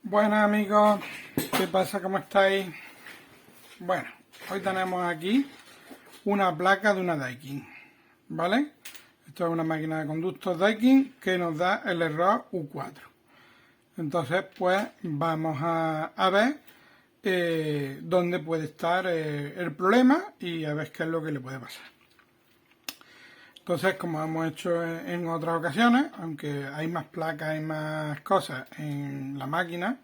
Buenas amigos, ¿qué pasa? ¿Cómo estáis? Bueno, hoy tenemos aquí una placa de una Daikin, ¿vale? Esto es una máquina de conductos Daikin que nos da el error U4. Entonces, pues vamos a ver dónde puede estar el problema y a ver qué es lo que le puede pasar. Entonces, como hemos hecho en otras ocasiones, aunque hay más placas y más cosas en la máquina,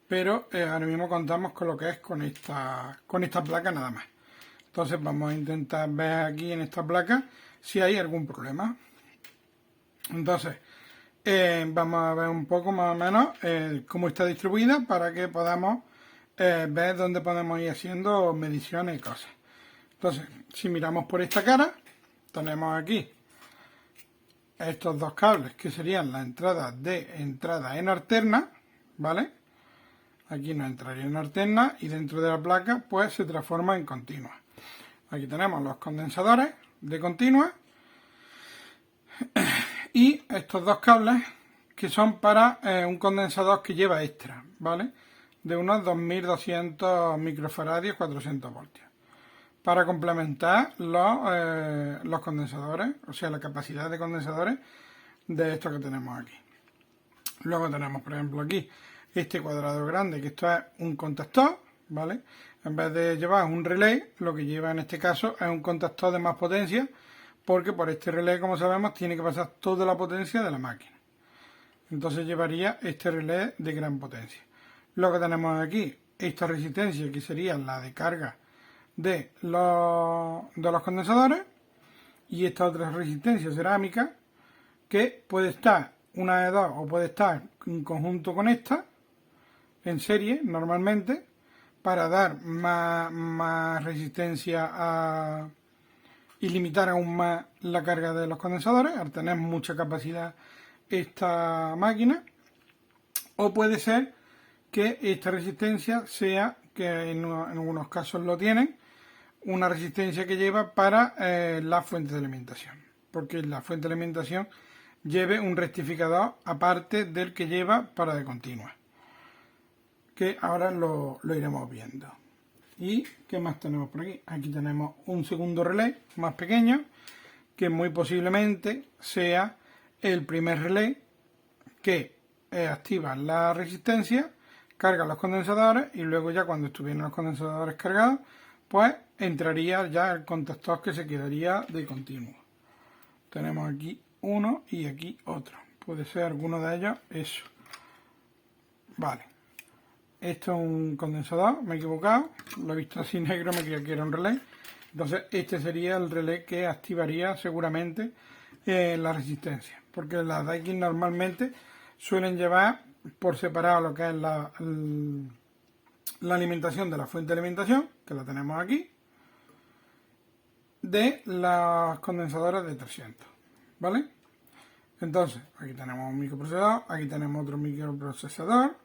pero ahora mismo contamos con lo que es con esta placa nada más. Entonces vamos a intentar ver aquí en esta placa si hay algún problema. Entonces vamos a ver un poco más o menos cómo está distribuida para que podamos ver dónde podemos ir haciendo mediciones y cosas. Entonces, si miramos por esta cara, tenemos aquí estos dos cables que serían la entrada en alterna, ¿vale? Aquí nos entraría en alterna y dentro de la placa pues se transforma en continua. Aquí tenemos los condensadores de continua y estos dos cables que son para un condensador que lleva extra, ¿vale? De unos 2200 microfaradios, 400 voltios. Para complementar los condensadores, o sea, la capacidad de condensadores de estos que tenemos aquí. Luego tenemos, por ejemplo, aquí este cuadrado grande, que esto es un contactor, ¿vale? En vez de llevar un relé, lo que lleva en este caso es un contactor de más potencia, porque por este relé, como sabemos, tiene que pasar toda la potencia de la máquina. Entonces llevaría este relé de gran potencia. Luego tenemos aquí esta resistencia, que sería la de carga de los condensadores, y esta otra resistencia cerámica, que puede estar una de dos o puede estar en conjunto con esta, en serie normalmente, para dar más resistencia y limitar aún más la carga de los condensadores, al tener mucha capacidad esta máquina. O puede ser que esta resistencia sea, que en algunos casos lo tienen, una resistencia que lleva para la fuente de alimentación, porque la fuente de alimentación lleve un rectificador aparte del que lleva para de continua, que ahora lo iremos viendo. ¿Y qué más tenemos por aquí? Aquí tenemos un segundo relé más pequeño, que muy posiblemente sea el primer relé que activa la resistencia, carga los condensadores y luego ya cuando estuvieran los condensadores cargados, pues entraría ya el contactor que se quedaría de continuo. Tenemos aquí uno y aquí otro. Puede ser alguno de ellos eso. Vale. Esto es un condensador, me he equivocado. Lo he visto así negro, me creía que era un relé. Entonces este sería el relé que activaría seguramente la resistencia. Porque las Daikin normalmente suelen llevar por separado lo que es la alimentación de la fuente de alimentación, que la tenemos aquí, de las condensadoras de 300, ¿vale? Entonces, aquí tenemos un microprocesador, aquí tenemos otro microprocesador,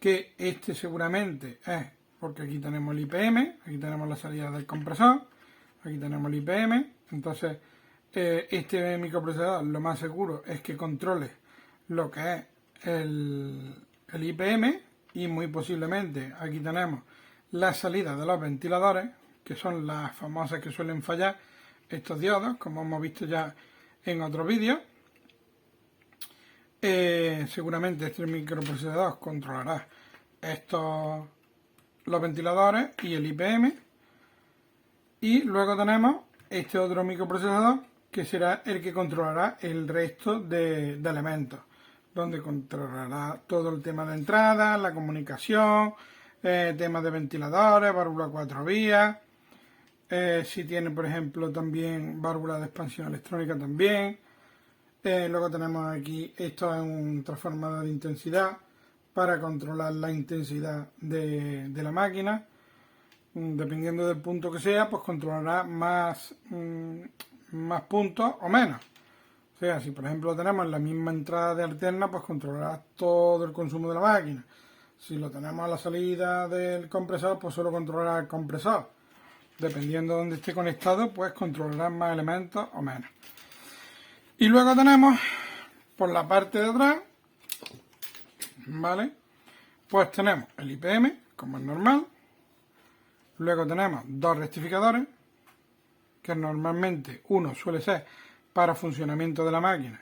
que este seguramente es, porque aquí tenemos el IPM, aquí tenemos la salida del compresor, aquí tenemos el IPM, entonces este microprocesador lo más seguro es que controle lo que es el IPM, y muy posiblemente aquí tenemos la salida de los ventiladores, que son las famosas que suelen fallar estos diodos, como hemos visto ya en otros vídeos. Seguramente este microprocesador controlará los ventiladores y el IPM. Y luego tenemos este otro microprocesador que será el que controlará el resto de elementos, donde controlará todo el tema de entrada, la comunicación, temas de ventiladores, válvula 4 vías, si tiene por ejemplo también válvula de expansión electrónica también. Luego tenemos aquí, esto es un transformador de intensidad para controlar la intensidad de la máquina. Dependiendo del punto que sea, pues controlará más puntos o menos. O sea, si por ejemplo tenemos la misma entrada de alterna, pues controlará todo el consumo de la máquina. Si lo tenemos a la salida del compresor, pues solo controlará el compresor. Dependiendo de dónde esté conectado, pues controlará más elementos o menos. Y luego tenemos por la parte de atrás, ¿vale? Pues tenemos el IPM, como es normal. Luego tenemos dos rectificadores, que normalmente uno suele ser para funcionamiento de la máquina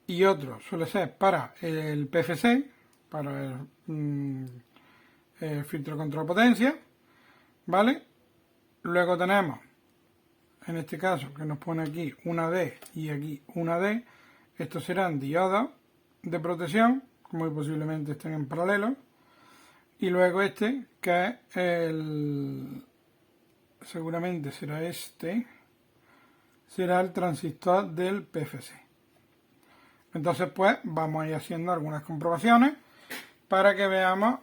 y otro suele ser para el PFC, para el filtro de control de potencia, ¿vale? Luego tenemos, en este caso, que nos pone aquí una D y aquí una D. Estos serán diodos de protección, muy posiblemente estén en paralelo. Y luego este, que es seguramente será este, será el transistor del PFC. Entonces, pues, vamos a ir haciendo algunas comprobaciones para que veamos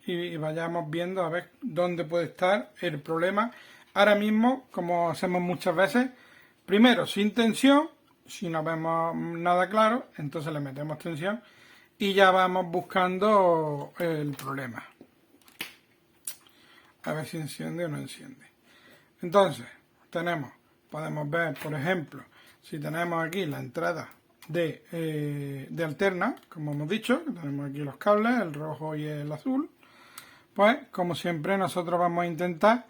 y vayamos viendo a ver dónde puede estar el problema. Ahora mismo, como hacemos muchas veces, primero sin tensión, si no vemos nada claro, entonces le metemos tensión y ya vamos buscando el problema. A ver si enciende o no enciende. Entonces, podemos ver, por ejemplo, si tenemos aquí la entrada de alterna, como hemos dicho, tenemos aquí los cables, el rojo y el azul, pues como siempre nosotros vamos a intentar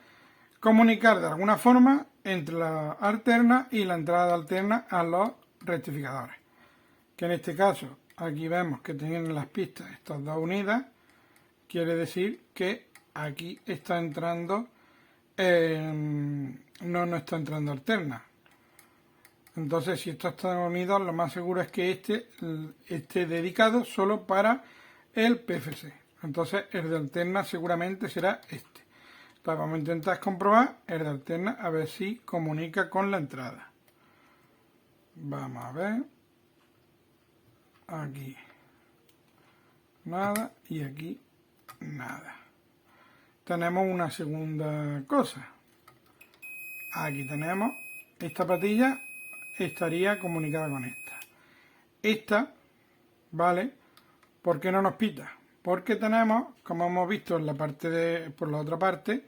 comunicar de alguna forma entre la alterna y la entrada de alterna a los rectificadores, que en este caso aquí vemos que tienen las pistas estas dos unidas, quiere decir que aquí está entrando no está entrando alterna. Entonces, si estos están unidos, lo más seguro es que este esté dedicado solo para el PFC. Entonces, el de alterna seguramente será este. Entonces, vamos a intentar comprobar el de alterna a ver si comunica con la entrada. Vamos a ver. Aquí nada y aquí nada. Tenemos una segunda cosa. Aquí tenemos esta patilla, estaría comunicada con esta. Esta, ¿vale? ¿Por qué no nos pita? Porque tenemos, como hemos visto en la parte por la otra parte,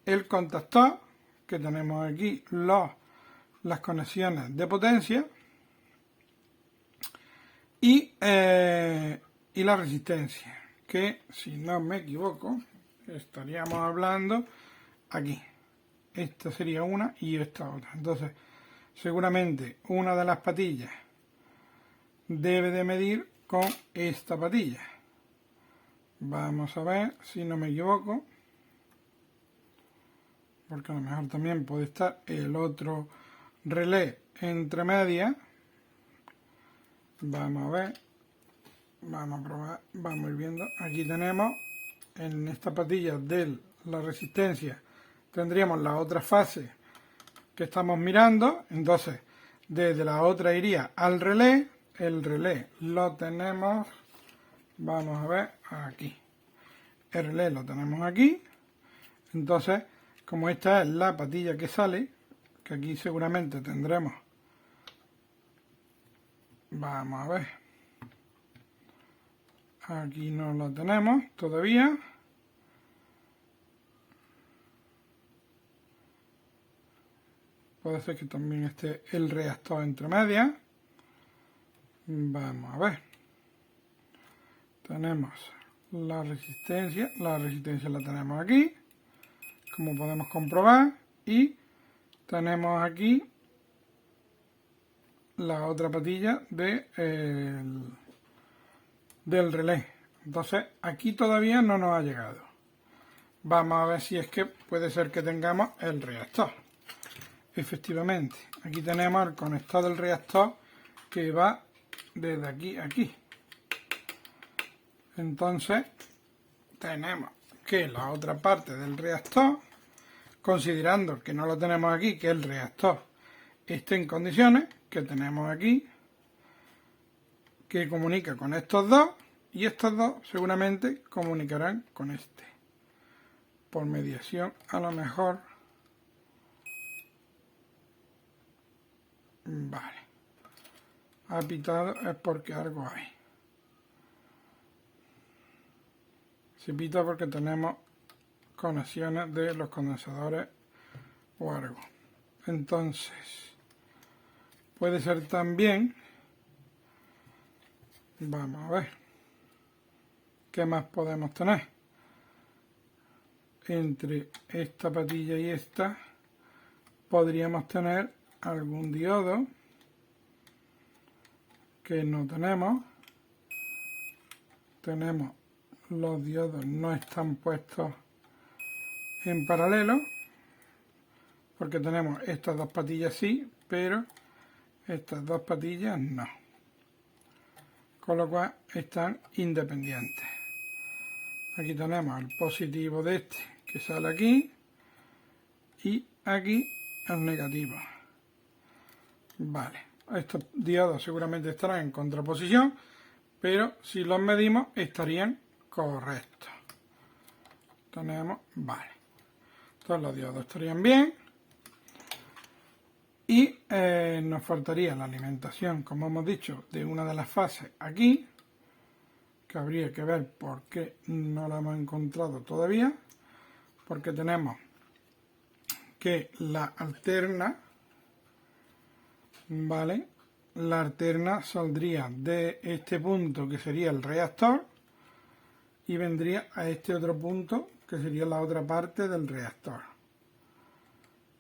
el contactor, que tenemos aquí las conexiones de potencia y la resistencia, que si no me equivoco, estaríamos hablando aquí. Esta sería una y esta otra. Entonces, seguramente una de las patillas debe de medir con esta patilla. Vamos a ver si no me equivoco, porque a lo mejor también puede estar el otro relé entre medias. Vamos a ver, vamos a probar, vamos a ir viendo. Aquí tenemos en esta patilla de la resistencia, tendríamos la otra fase que estamos mirando. Entonces, desde la otra iría al relé. El relé lo tenemos, vamos a ver, aquí. El relé lo tenemos aquí. Entonces, como esta es la patilla que sale, que aquí seguramente tendremos, vamos a ver, aquí no lo tenemos todavía. Puede ser que también esté el reactor entre medias. Vamos a ver. Tenemos la resistencia la tenemos aquí, como podemos comprobar, y tenemos aquí la otra patilla del relé. Entonces aquí todavía no nos ha llegado. Vamos a ver si es que puede ser que tengamos el reactor. Efectivamente, aquí tenemos el conector del reactor que va desde aquí a aquí. Entonces tenemos que la otra parte del reactor, considerando que no lo tenemos aquí, que el reactor esté en condiciones, que tenemos aquí, que comunica con estos dos, y estos dos seguramente comunicarán con este. Por mediación, a lo mejor. Vale. Ha pitado es porque algo hay. Se pita porque tenemos conexiones de los condensadores o algo. Entonces, puede ser también, vamos a ver, ¿Qué más podemos tener? Entre esta patilla y esta podríamos tener algún diodo que no tenemos. Tenemos los diodos no están puestos en paralelo porque tenemos estas dos patillas sí, pero estas dos patillas no, con lo cual están independientes. Aquí tenemos el positivo de este que sale aquí y aquí el negativo. Vale, estos diodos seguramente estarán en contraposición, pero si los medimos estarían correctos. Tenemos, vale, todos los diodos estarían bien. Y nos faltaría la alimentación, como hemos dicho, de una de las fases aquí, que habría que ver por qué no la hemos encontrado todavía, porque tenemos que la alterna, ¿vale? La alterna saldría de este punto que sería el reactor y vendría a este otro punto que sería la otra parte del reactor.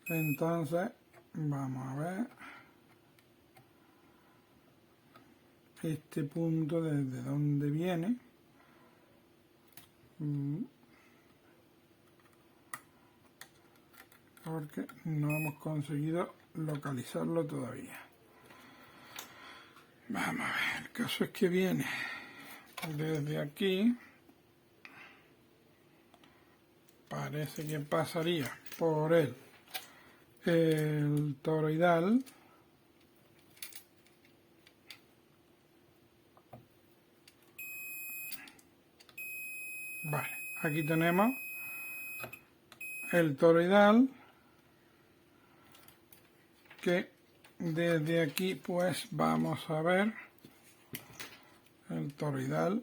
Entonces, vamos a ver este punto desde dónde viene. Porque no hemos conseguido localizarlo todavía. Vamos a ver, el caso es que viene desde aquí. Parece que pasaría por el toroidal. Vale, aquí tenemos el toroidal, que desde aquí pues vamos a ver el toroidal.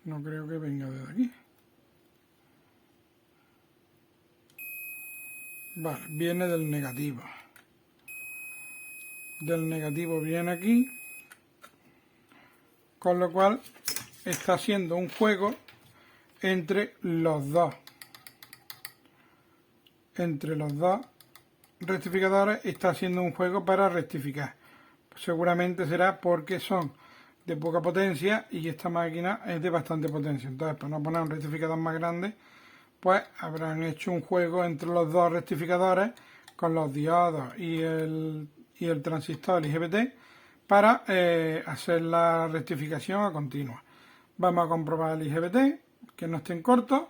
No creo que venga desde aquí. Vale, viene del negativo. Del negativo viene aquí. Con lo cual está haciendo un juego entre los dos. Entre los dos rectificadores está haciendo un juego para rectificar. Seguramente será porque son de poca potencia y esta máquina es de bastante potencia. Entonces, para no poner un rectificador más grande, pues habrán hecho un juego entre los dos rectificadores con los diodos y el transistor IGBT para hacer la rectificación a continua. Vamos a comprobar el IGBT, que no estén cortos.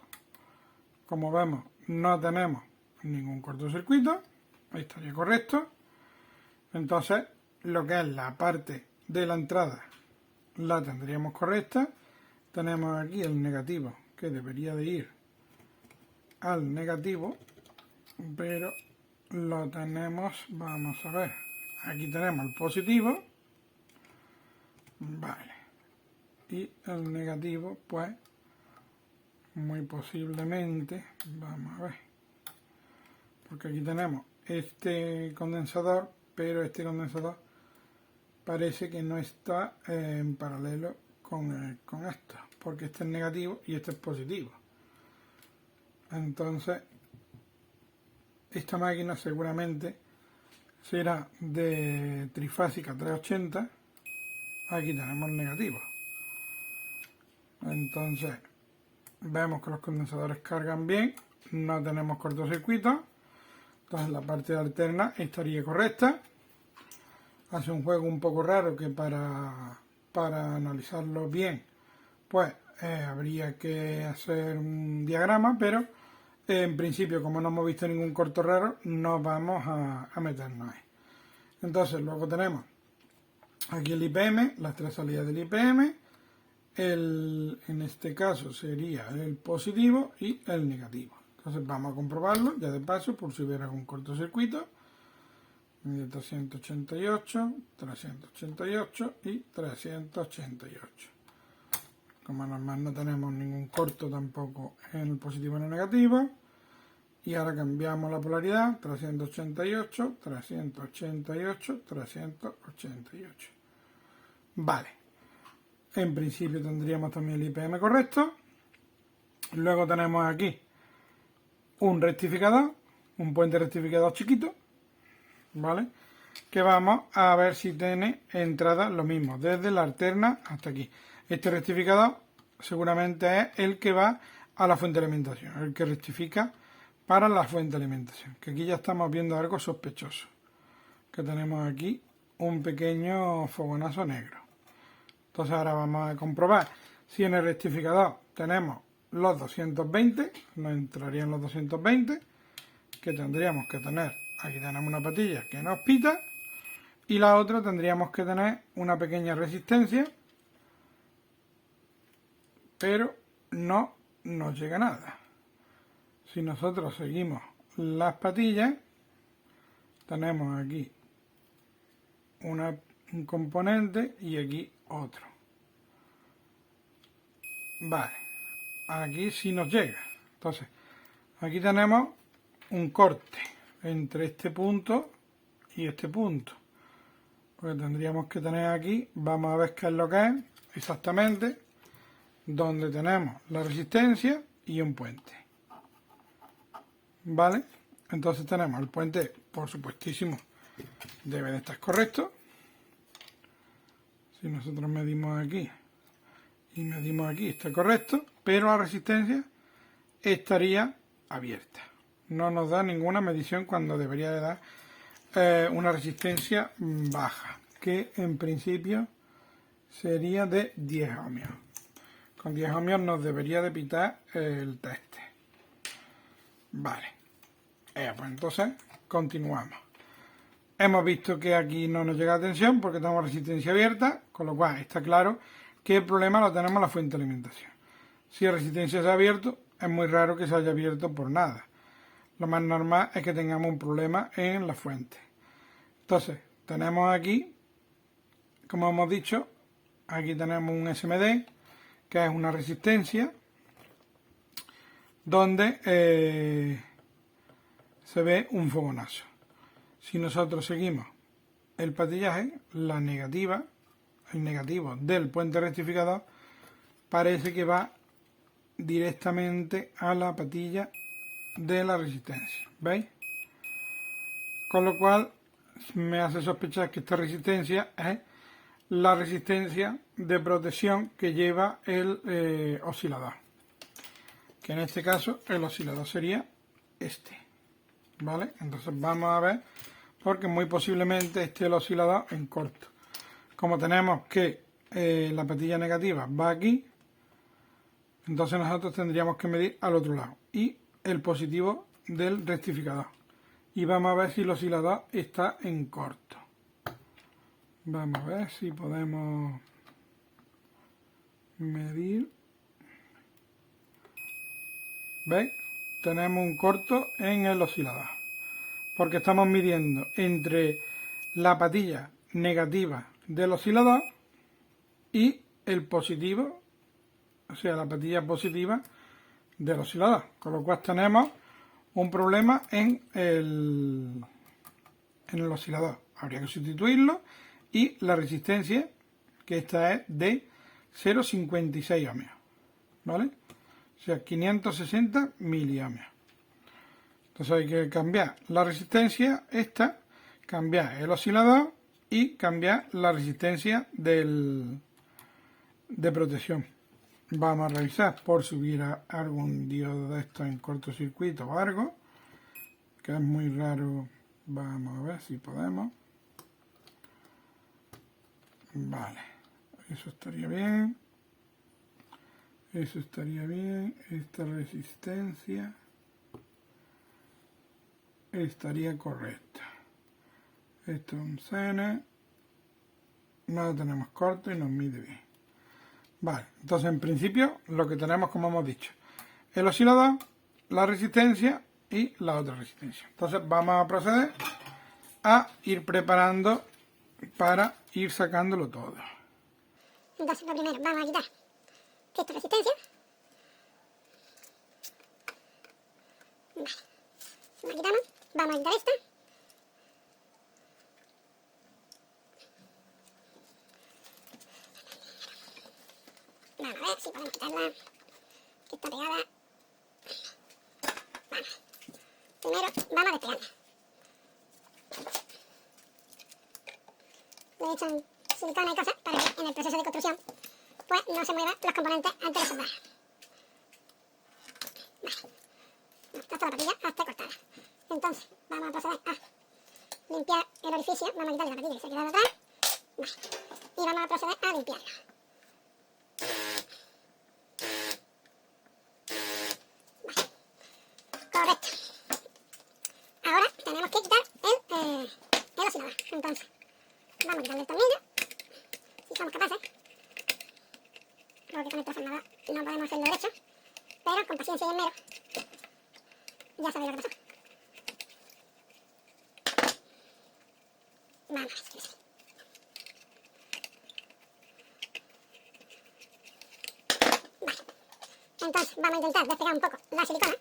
Como vemos, no tenemos ningún cortocircuito. Ahí estaría correcto. Entonces, lo que es la parte de la entrada la tendríamos correcta. Tenemos aquí el negativo, que debería de ir al negativo, pero lo tenemos, vamos a ver, aquí tenemos el positivo, vale, y el negativo, pues, muy posiblemente, vamos a ver, porque aquí tenemos este condensador, pero este condensador parece que no está en paralelo con esto, porque este es negativo y este es positivo. Entonces, esta máquina seguramente será de trifásica 380. Aquí tenemos negativo. Entonces, vemos que los condensadores cargan bien, no tenemos cortocircuito. Entonces, la parte alterna estaría correcta. Hace un juego un poco raro que para analizarlo bien, pues habría que hacer un diagrama, pero en principio, como no hemos visto ningún corto raro, no vamos a meternos ahí. Entonces, luego tenemos aquí el IPM, las tres salidas del IPM, en este caso sería el positivo y el negativo. Entonces vamos a comprobarlo, ya de paso, por si hubiera algún cortocircuito. 388, 388 y 388. Como normal no tenemos ningún corto tampoco en el positivo y en el negativo. Y ahora cambiamos la polaridad, 388, 388, 388. Vale. En principio tendríamos también el IPM correcto. Luego tenemos aquí un rectificador, un puente rectificador chiquito, ¿vale? Que vamos a ver si tiene entrada lo mismo, desde la alterna hasta aquí. Este rectificador seguramente es el que va a la fuente de alimentación, el que rectifica para la fuente de alimentación. Que aquí ya estamos viendo algo sospechoso. Que tenemos aquí un pequeño fogonazo negro. Entonces ahora vamos a comprobar si en el rectificador tenemos los 220, nos entrarían los 220, que tendríamos que tener, aquí tenemos una patilla que nos pita, y la otra tendríamos que tener una pequeña resistencia, pero no nos llega nada. Si nosotros seguimos las patillas, tenemos aquí un componente y aquí otro. Vale, aquí sí nos llega. Entonces, aquí tenemos un corte entre este punto y este punto. Pues tendríamos que tener aquí, vamos a ver qué es lo que es exactamente, donde tenemos la resistencia y un puente. ¿Vale? Entonces tenemos el puente, por supuestísimo, debe de estar correcto. Si nosotros medimos aquí y medimos aquí, está correcto, pero la resistencia estaría abierta. No nos da ninguna medición cuando debería de dar una resistencia baja, que en principio sería de 10 ohmios. Con 10 ohmios nos debería de pitar el teste. Vale. Pues entonces continuamos. Hemos visto que aquí no nos llega la tensión porque tenemos resistencia abierta, con lo cual está claro que el problema lo tenemos en la fuente de alimentación. Si la resistencia se ha abierto, es muy raro que se haya abierto por nada. Lo más normal es que tengamos un problema en la fuente. Entonces, tenemos aquí, como hemos dicho, aquí tenemos un SMD, que es una resistencia, donde se ve un fogonazo. Si nosotros seguimos el patillaje, la negativa, el negativo del puente rectificador, parece que va directamente a la patilla de la resistencia. ¿Veis? Con lo cual me hace sospechar que esta resistencia es la resistencia de protección que lleva el oscilador. Que en este caso el oscilador sería este. ¿Vale? Entonces vamos a ver, porque muy posiblemente esté el oscilador en corto. Como tenemos que la patilla negativa va aquí, entonces nosotros tendríamos que medir al otro lado y el positivo del rectificador. Y vamos a ver si el oscilador está en corto. Vamos a ver si podemos medir. ¿Veis? Tenemos un corto en el oscilador. Porque estamos midiendo entre la patilla negativa del oscilador y el positivo, o sea, la patilla positiva del oscilador. Con lo cual tenemos un problema en el oscilador. Habría que sustituirlo y la resistencia, que esta es de 0,56 ohmios. ¿Vale? O sea, 560 miliohmios. Entonces hay que cambiar la resistencia, esta, cambiar el oscilador y cambiar la resistencia de protección. Vamos a revisar por si hubiera algún diodo de estos en cortocircuito o algo, que es muy raro. Vamos a ver si podemos. Vale, eso estaría bien. Eso estaría bien. Esta resistencia estaría correcta. Esto es un CN. No lo tenemos corto y nos mide bien. Vale, entonces en principio lo que tenemos, como hemos dicho, el oscilador, la resistencia y la otra resistencia. Entonces vamos a proceder a ir preparando para ir sacándolo todo. Entonces lo primero, vamos a quitar esta resistencia. Vale, la quitamos, vamos a quitar esta. Vamos a ver si podemos quitarla, que está pegada. Vamos. Primero vamos a despegarla. Le he hecho silicona y cosas para que en el proceso de construcción pues no se muevan los componentes antes de soldar. Vale. Está toda la patilla hasta cortada. Entonces vamos a proceder a limpiar el orificio. Vamos a quitarle la patilla que se ha quedado atrás. Vale. Y vamos a proceder a limpiarlo. Vale. Correcto. Ahora tenemos que quitar el oscilador. Entonces vamos a quitarle el tornillo, si somos capaces, porque con el transformador no podemos hacerlo derecho, pero con paciencia y esmero ya sabéis lo que pasó. Vamos a ver si sí. Vale. Entonces vamos a intentar despegar un poco la silicona,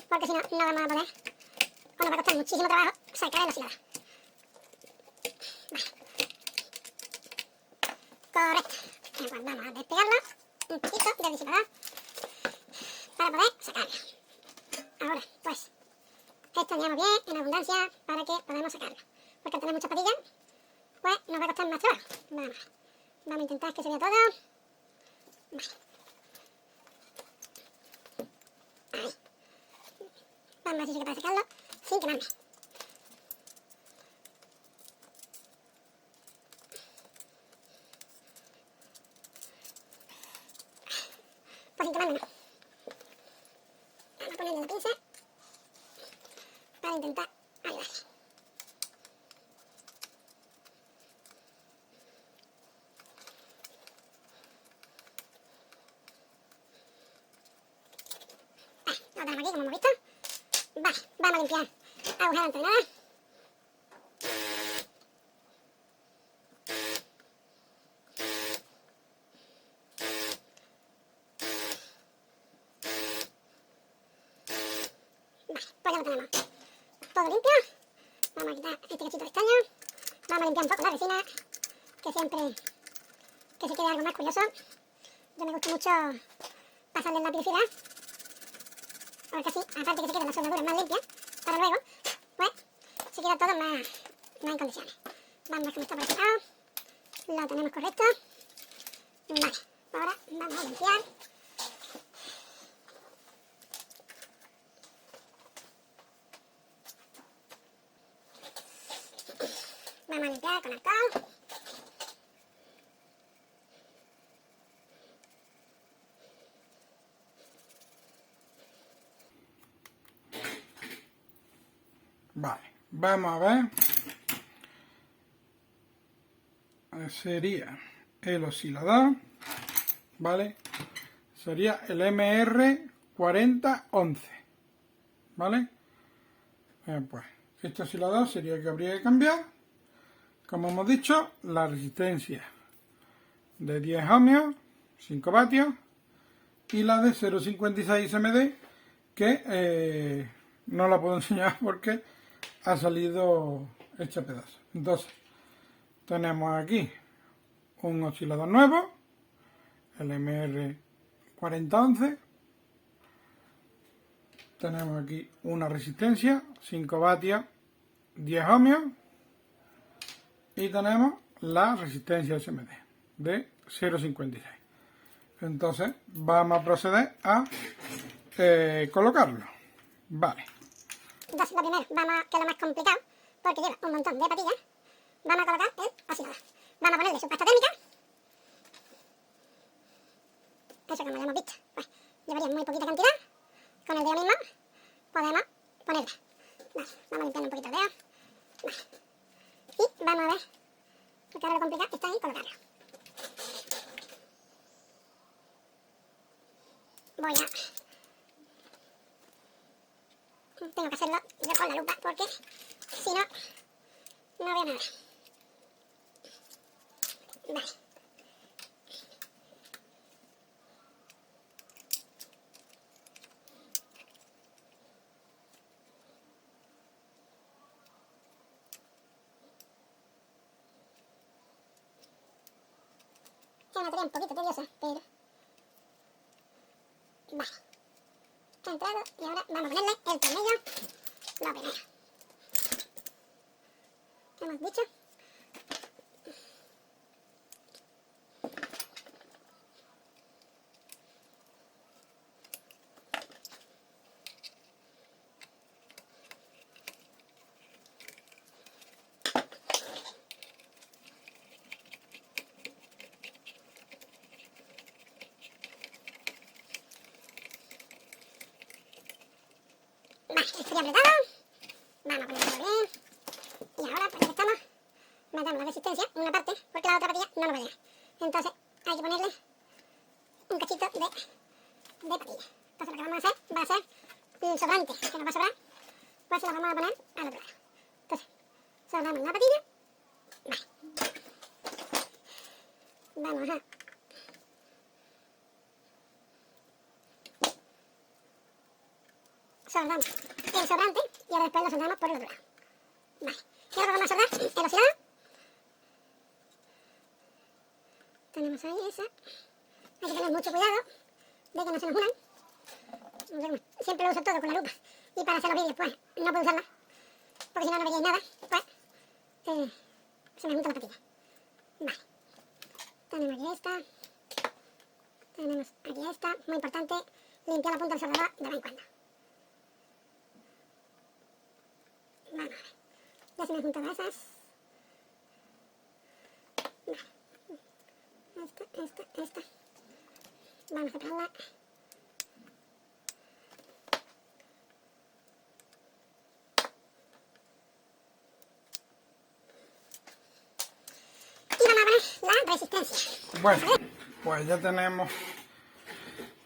porque si no, no vamos a poder, o nos va a costar muchísimo trabajo sacar el oscilador. Vale. Correcto. Pues vamos a despegarlo un poquito del disipador para poder sacarlo. Ahora, pues, esto añadimos bien, en abundancia, para que podamos sacarlo. Porque al tener muchas patillas, pues nos va a costar más trabajo. Vamos a intentar que se vea todo. Vale. Ahí. Vamos a ver si soy capaz de sacarlo sin quemarme. Pues sin quemarme no. Vamos a ponerle la pinza para intentar ayudarle. Lo tenemos aquí como hemos visto. Vale, vamos a limpiar agujero entre nada. Pues ya lo tenemos todo limpio. Vamos a quitar este cachito de estaño. Vamos a limpiar un poco la resina, que siempre que se quede algo más curioso. Yo me gusta mucho pasarle la puricidad, porque así, aparte que se quedan las soldaduras más limpias, para luego, pues, se queda todo más en condiciones. Vamos a ver cómo está preparado. Lo tenemos correcto. Vale, ahora vamos a limpiar. Vamos a limpiar con alcohol. Vale, vamos a ver. Sería el oscilador, ¿vale? Sería el MR4011, ¿vale? Pues este oscilador sería el que habría que cambiar. Como hemos dicho, la resistencia de 10 ohmios, 5 vatios, y la de 0,56 MD, que no la puedo enseñar porque ha salido hecha pedazo. Entonces, tenemos aquí un oscilador nuevo, el MR4011. Tenemos aquí una resistencia, 5 vatios, 10 ohmios. Y tenemos la resistencia SMD de 0,56. Entonces vamos a proceder a colocarlo. Vale. Entonces lo primero, vamos a, que es lo más complicado, porque lleva un montón de patillas, vamos a colocar el oscilador. Vamos a ponerle su pasta térmica. Eso, como ya hemos visto, pues llevaría muy poquita cantidad. Con el dedo mismo podemos ponerla. Vale, vamos limpiando un poquito el dedo. Vale. Y vamos a ver, porque ahora lo complicado está en colocarlo. Voy a... Tengo que hacerlo yo con la lupa, porque si no, no veo nada. Vale. Es una tarea un poquito tediosa, pero Vale. Está entrado y ahora vamos a ponerle el tornillo. Lo primero. Hemos dicho. Vale, esto ya apretado. Vamos a ponerlo bien. Y ahora, pues ya que estamos, matamos la resistencia en una parte, porque la otra patilla no nos va a llegar. Entonces, hay que ponerle un cachito de patilla. Entonces, lo que vamos a hacer va a ser el sobrante que nos va a sobrar, pues se lo vamos a poner al otro lado. Entonces, sobramos la patilla. Vale. Vamos a soldamos el sobrante y ahora después lo soldamos por el otro lado. Vale. Y ahora vamos a soldar el oscilador. Tenemos ahí esa. Hay que tener mucho cuidado de que no se nos unan. Siempre lo uso todo con la lupa. Y para hacer los vídeos, pues, no puedo usarla. Porque si no, no veríais nada. Pues, se me junta la patilla. Vale. Tenemos aquí esta. Tenemos aquí esta. Muy importante, limpiar la punta del soldador de vez en cuando. Vamos a ver. Ya se me han juntado esas. Vale. Esta. Vamos a separarla. Y vamos a poner la resistencia. Bueno, pues ya tenemos,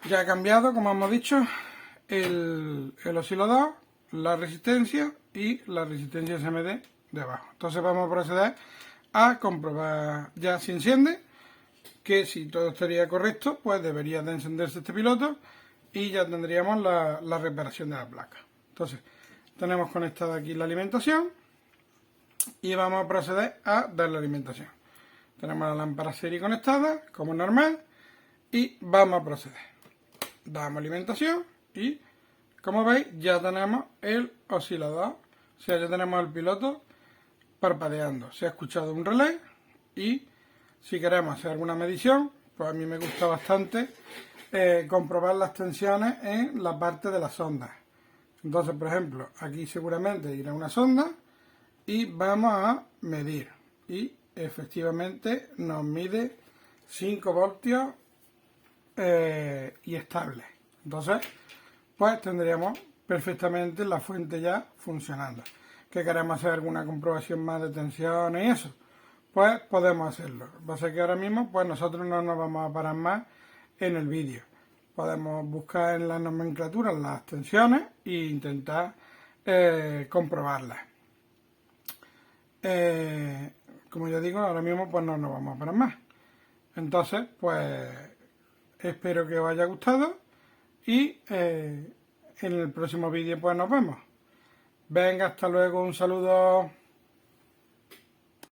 ya ha cambiado, como hemos dicho, el oscilador, la resistencia y la resistencia SMD de abajo. Entonces vamos a proceder a comprobar, ya se enciende, que si todo estaría correcto, pues debería de encenderse este piloto y ya tendríamos la reparación de la placa. Entonces, tenemos conectada aquí la alimentación y vamos a proceder a dar la alimentación. Tenemos la lámpara serie conectada, como normal, y vamos a proceder. Damos alimentación y, como veis, ya tenemos el oscilador, o sea, ya tenemos el piloto parpadeando. Se ha escuchado un relé y si queremos hacer alguna medición, pues a mí me gusta bastante comprobar las tensiones en la parte de las sondas. Entonces, por ejemplo, aquí seguramente irá una sonda y vamos a medir. Y efectivamente nos mide 5 voltios y estable. Entonces, pues tendríamos perfectamente la fuente ya funcionando. ¿Que queremos hacer alguna comprobación más de tensiones y eso? Pues podemos hacerlo. Lo que pasa es que ahora mismo pues nosotros no nos vamos a parar más en el vídeo. Podemos buscar en la nomenclatura las tensiones e intentar comprobarlas. Como ya digo, ahora mismo pues no nos vamos a parar más. Entonces, pues espero que os haya gustado y en el próximo vídeo pues nos vemos. Venga, hasta luego, un saludo.